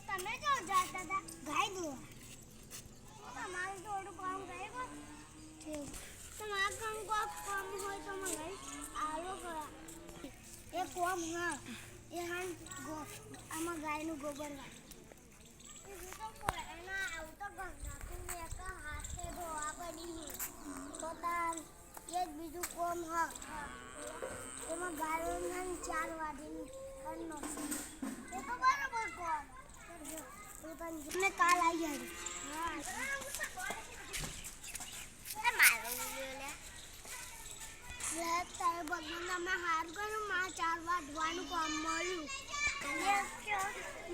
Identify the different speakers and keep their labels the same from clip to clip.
Speaker 1: તમે જો જાતા હતા ગાય દો તમારે થોડું કામ કર્યું તમારા કામ હોય તો મને આલો કરા એ કોમ હા એ હાન ગો આમાં ગાયનું ગોબર એના આવતો ગંગાતું એક હાથે ધોવા પડી તો તાર એ જ બીજું કોમ હા એમાં ગાયોને 4 વાડીની ખરનો એ તો બરાબર કોમ मैं काल आई है हां मारो ले તારે બગુના મે હાર કરું માં 4 વાડવાનું કામ મળ્યું અને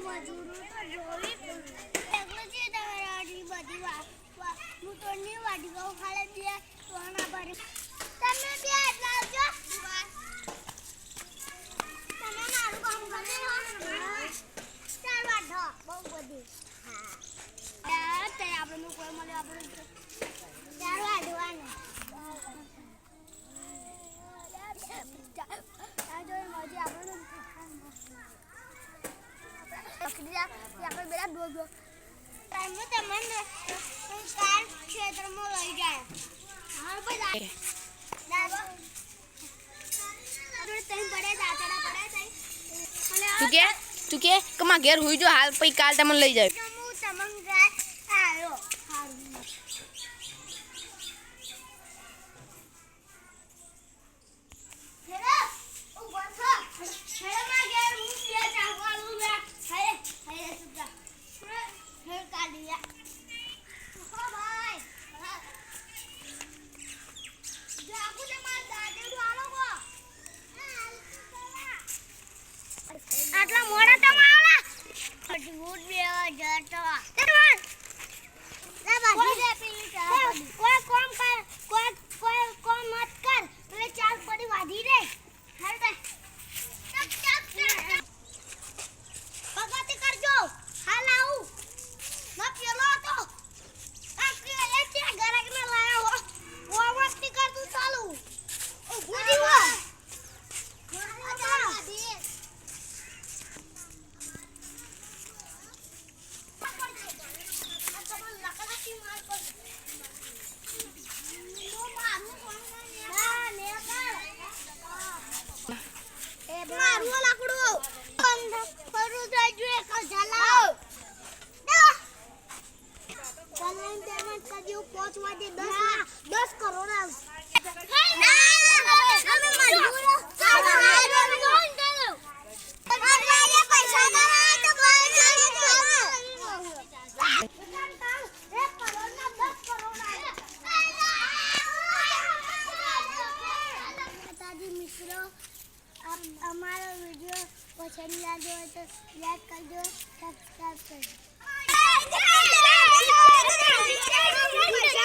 Speaker 1: મજૂરો તો જોઈ એટલે જે તમારી બધી હું તો ની વાડી ગયો ખાલે દે સોના ભરે તમે બે લાવજો તમે મારું કામ કરે ચાલ વાડો બહુ બધી હા તે આપણે કોઈ મળે આપણે ચાલ વાડવાનું આપણે બેડા દો ટાઈમ તમને કાર ક્ષેત્રમાં લઈ જાય હા ભાઈ દાદા આપણે તઈ પડે દાતડા પડે તઈ
Speaker 2: તું કે કમા ઘેર હોઈ જો હાલ પઈ કાલ તમને લઈ જાય
Speaker 1: હું તમન જાય આયો હારું આટલા મોડા તો આલા મજબૂત બે જતો કોઈ કોમ મત કર એટલે ચાર પડી વાધી રે હાલ બે ભગતી કરજો હાલ આવું ના પેલો તો આ કે એ તે ગરક ને લાયો ઓ વસ્તી કર તું ચાલુ ઓ ગુડી વો મારું લાકડું પરું જાજો એક જલાવ ચલાઈન પેમેન્ટ કરજો 5 વાગે 10 કરોડ આવશે અમે મજૂરો પૈસા કરાય તો મિત્રો हमारा वीडियो पसंद आया तो लाइक कर दो सब्सक्राइब कर दो